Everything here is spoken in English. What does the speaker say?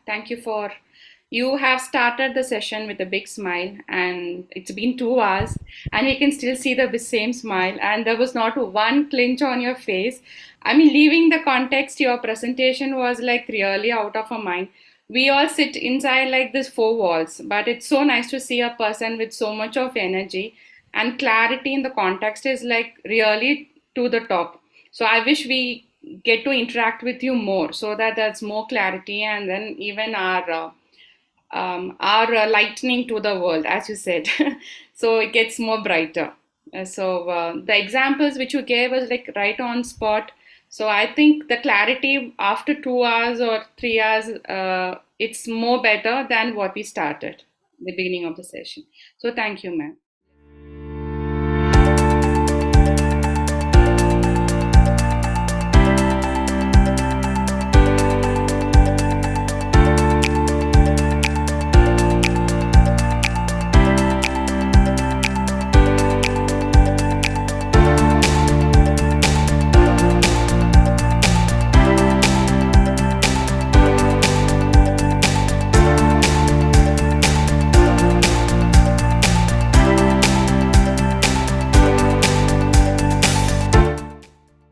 Thank you for you have started the session with a big smile, and it's been 2 hours, and you can still see the same smile, and there was not one clinch on your face. I mean, leaving the context, your presentation was like really out of our mind. We all sit inside like this four walls, but it's so nice to see a person with so much of energy and clarity in the context is like really to the top. So I wish we get to interact with you more so that there's more clarity and then even our lightning to the world, as you said. So it gets more brighter. The examples which you gave was like right on spot. So I think the clarity after 2 hours or 3 hours, it's more better than what we started the beginning of the session. So thank you, ma'am.